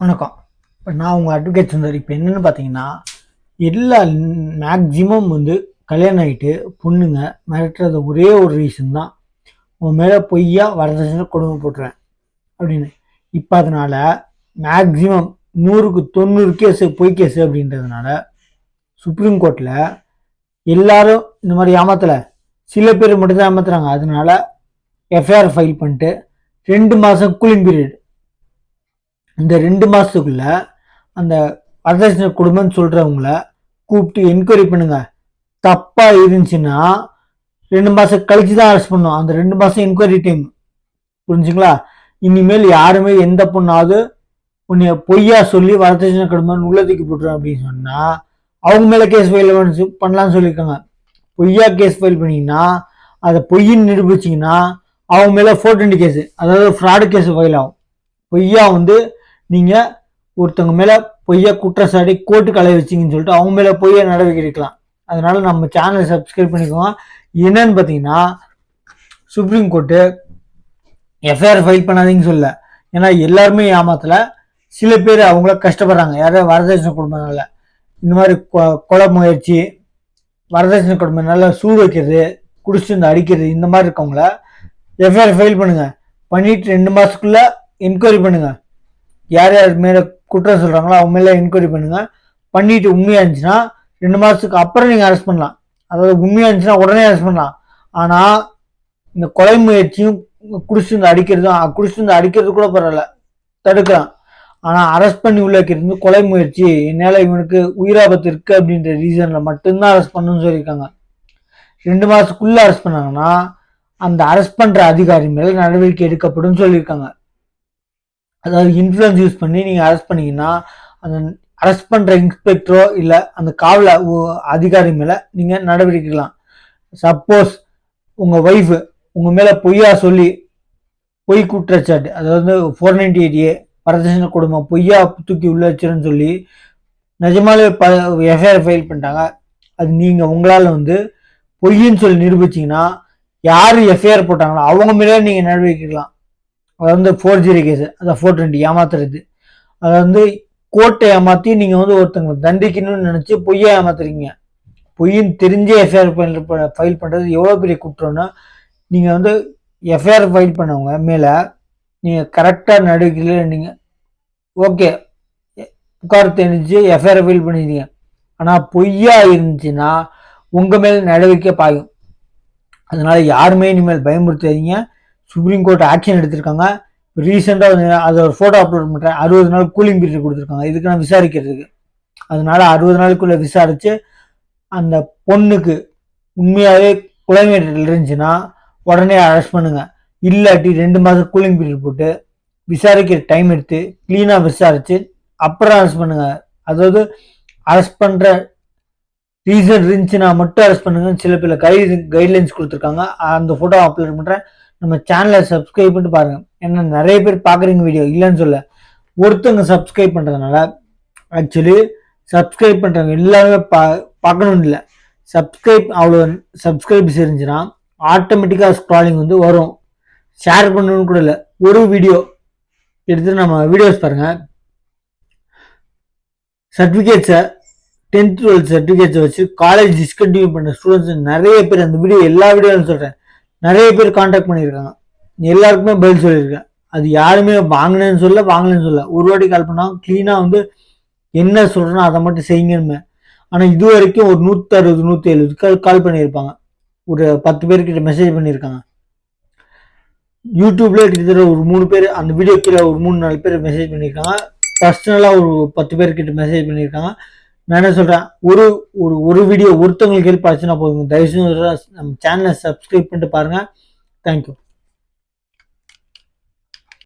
வணக்கம். இப்போ நான் உங்கள் அட்வொகேட் சுந்தர். இப்போ என்னென்னு பார்த்தீங்கன்னா, எல்லா மேக்ஸிமம் கல்யாணம் ஆகிட்டு பொண்ணுங்க மிரட்டுறது ஒரே ஒரு ரீசன் தான், உன் மேலே பொய்யா வரதட்சணை கொடுமை போட்டுருவேன் அப்படின்னு. இப்போ அதனால் மேக்ஸிமம் 100க்கு 90 கேஸு பொய் கேஸு அப்படின்றதுனால சுப்ரீம் கோர்ட்டில் எல்லாரும் இந்த மாதிரி ஏமாத்தலை, சில பேர் மட்டும்தான் ஏமாத்துறாங்க. அதனால எஃப்ஐஆர் ஃபைல் பண்ணிட்டு 2 மாதம் கூலிங் பீரியட். இந்த 2 மாதத்துக்குள்ள அந்த வரதட்சணை குடும்பம்னு சொல்கிறவங்கள கூப்பிட்டு என்கொயரி பண்ணுங்க. தப்பாக இருந்துச்சுன்னா 2 மாதம் கழிச்சு தான் அரெஸ்ட் பண்ணும். அந்த 2 மாதம் என்கொயரி டைம். புரிஞ்சுங்களா? இனிமேல் யாருமே எந்த பொண்ணாவது உன்னை பொய்யா சொல்லி வரதட்சணை குடும்பம் உள்ளதுக்கு போட்டுரும் அப்படின்னு சொன்னால் அவங்க மேலே கேஸ் ஃபைல் பண்ணலான்னு சொல்லியிருக்காங்க. பொய்யா கேஸ் ஃபைல் பண்ணிங்கன்னா அதை பொய்ன்னு நிரூபிச்சிங்கன்னா அவங்க மேலே 420 கேஸு, அதாவது ஃப்ராடு கேஸ் ஃபைல் ஆகும். பொய்யா நீங்கள் ஒருத்தவங்க மேலே பொய்யா குற்றச்சாட்டி கோர்ட்டுக்கு அலைய வச்சிங்கன்னு சொல்லிட்டு அவங்க மேலே பொய்யா நடவடிக்கை எடுக்கலாம். அதனால நம்ம சேனலை சப்ஸ்கிரைப் பண்ணிக்கோங்க. என்னன்னு பார்த்தீங்கன்னா, சுப்ரீம் கோர்ட்டு எஃப்ஐஆர் ஃபைல் பண்ணாதீங்கன்னு சொல்ல, ஏன்னா எல்லாருமே ஏமாத்தல, சில பேர் அவங்கள கஷ்டப்படுறாங்க. யாராவது வரதட்சணை குடும்பம்னால இந்த மாதிரி கொலை முயற்சி, வரதட்சணை குடும்பம்னால சூடு வைக்கிறது, குடிச்சு அடிக்கிறது, இந்த மாதிரி இருக்கவங்கள எஃப்ஐஆர் ஃபைல் பண்ணுங்க. பண்ணிட்டு 2 மாதத்துக்குள்ள என்கொயரி பண்ணுங்க. யார் யார் மேலே குற்றம் சொல்கிறாங்களோ அவங்க மேலே என்கொயரி பண்ணுங்கள். பண்ணிவிட்டு உண்மையாக இருந்துச்சுன்னா 2 மாதத்துக்கு அப்புறம் நீங்கள் அரெஸ்ட் பண்ணலாம். அதாவது உண்மையாக இருந்துச்சுன்னா உடனே அரெஸ்ட் பண்ணலாம். ஆனால் இந்த கொலை முயற்சியும் குடிச்சிருந்து அடிக்கிறது கூட பரவாயில்ல, தடுக்கலாம். ஆனால் அரெஸ்ட் பண்ணி உள்ள வைக்கிறது கொலை முயற்சி, என்னால் இவனுக்கு உயிராபத்து இருக்குது அப்படின்ற ரீசனில் மட்டும்தான் அரெஸ்ட் பண்ணணும்னு சொல்லியிருக்காங்க. 2 மாதத்துக்குள்ளே அரெஸ்ட் பண்ணாங்கன்னா அந்த அரெஸ்ட் பண்ணுற அதிகாரி மேலே நடவடிக்கை எடுக்கப்படும் சொல்லியிருக்காங்க. அதாவது இன்ஃப்ளூயன்ஸ் யூஸ் பண்ணி நீங்கள் அரெஸ்ட் பண்ணீங்கன்னா அந்த அரெஸ்ட் பண்ணுற இன்ஸ்பெக்டரோ இல்லை அந்த காவல் அதிகாரி மேலே நீங்கள் நடவடிக்கைலாம். சப்போஸ் உங்கள் ஒய்ஃபு உங்கள் மேலே பொய்யா சொல்லி பொய் குற்றச்சாட்டு, அதாவது 498A வரதட்சணை குடும்பம் பொய்யா தூக்கி உள்ள வச்சிருன்னு சொல்லி நிஜமாலே எஃப்ஐஆர் ஃபைல் பண்ணிட்டாங்க. அது நீங்கள் உங்களால் பொய்ன்னு சொல்லி நிரூபிச்சிங்கன்னா யார் எஃப்ஐஆர் போட்டாங்களோ அவங்க மேலே நீங்கள் நடவடிக்கைலாம். அதாவது 403 கேஸு, அதான் 420 ஏமாத்துறது. அதாவது கோர்ட்டை ஏமாற்றி நீங்கள் ஒருத்தங்க தண்டிக்கணும்னு நினச்சி பொய்யா ஏமாத்துறீங்க. பொய்ன்னு தெரிஞ்சே எஃப்ஐஆர் ஃபைல் பண்ணுறது எவ்வளோ பெரிய குற்றம்னா, நீங்கள் எஃப்ஐஆர் ஃபைல் பண்ணவங்க மேலே நீங்கள் கரெக்டாக நடவடிக்கையில் நீங்கள் ஓகே புகார் தெரிஞ்சு எஃப்ஐஆர் ஃபைல் பண்ணிடுங்க. ஆனால் பொய்யா இருந்துச்சுன்னா உங்கள் மேலே நடவடிக்கை பாயும். அதனால யாருமே இனிமேல் பயமுறுத்தாதீங்க. சுப்ரீம் கோர்ட் ஆக்ஷன் எடுத்திருக்காங்க. ரீசெண்டாக அதை ஒரு ஃபோட்டோ அப்லோட் பண்ணுறேன். 60 நாள் கூலிங் பீரியட் கொடுத்துருக்காங்க இதுக்கு நான் விசாரிக்கிறதுக்கு. அதனால 60 நாளுக்குள்ளே விசாரித்து அந்த பொண்ணுக்கு உண்மையாகவே கொலை மிரட்டல் இருந்துச்சுன்னா உடனே அரெஸ்ட் பண்ணுங்க. இல்லாட்டி 2 மாதம் கூலிங் பீரியட் போட்டு விசாரிக்கிற டைம் எடுத்து க்ளீனாக விசாரித்து அப்புறம் அரெஸ்ட் பண்ணுங்க. அதாவது அரெஸ்ட் பண்ணுற ரீசன் இருந்துச்சுன்னா மட்டும் அரெஸ்ட் பண்ணுங்க. சில பேர் கைட்லைன்ஸ் கொடுத்துருக்காங்க. அந்த ஃபோட்டோ அப்லோட் பண்ணுறேன். நம்ம சேனலை சப்ஸ்கிரைப் பண்ணிட்டு பாருங்க. ஏன்னா நிறைய பேர் பார்க்குறீங்க வீடியோ, இல்லைன்னு சொல்ல, ஒருத்தவங்க சப்ஸ்கிரைப் பண்ணுறதுனால ஆக்சுவலி சப்ஸ்கிரைப் பண்ணுறவங்க எல்லாமே பார்க்கணும்னு இல்லை. அவ்வளோ சப்ஸ்கிரைப்ஸ் இருந்துச்சுன்னா ஆட்டோமேட்டிக்காக ஸ்க்ராலிங் வரும். ஷேர் பண்ணணும்னு கூட இல்லை. ஒரு வீடியோ எடுத்து நம்ம வீடியோஸ் பாருங்கள். சர்டிஃபிகேட்ஸை 10th 12th சர்டிஃபிகேட்ஸை வச்சு காலேஜ் டிஸ்கண்டினியூ பண்ண ஸ்டூடெண்ட்ஸ் நிறைய பேர், அந்த வீடியோ எல்லா வீடியோவும் சொல்கிறேன், நிறைய பேர் காண்டாக்ட் பண்ணியிருக்காங்க. எல்லாருக்குமே பதில் சொல்லியிருக்கேன். அது யாருமே வாங்கினேன்னு சொல்ல ஒரு வாட்டி கால் பண்ணாங்க. க்ளீனாக என்ன சொல்கிறேன்னா அதை மட்டும் செய்யுங்கன்னு. ஆனால் இது வரைக்கும் ஒரு 160 170 கால் பண்ணியிருப்பாங்க. ஒரு 10 பேர்கிட்ட மெசேஜ் பண்ணியிருக்காங்க. யூடியூப்ல கிட்டத்தட்ட ஒரு 3 பேர், அந்த வீடியோ கீழே ஒரு 3-4 பேர் மெசேஜ் பண்ணியிருக்காங்க. பர்சனலாக ஒரு 10 பேர்கிட்ட மெசேஜ் பண்ணியிருக்காங்க. நான் என்ன சொல்கிறேன், ஒரு வீடியோ ஒருத்தவங்களுக்கு ஹெல்ப் ஆச்சுன்னா போதுங்க. தயவுசெய்து நம்ம சேனலை சப்ஸ்கிரைப் பண்ணிட்டு பாருங்கள். தேங்க்யூ.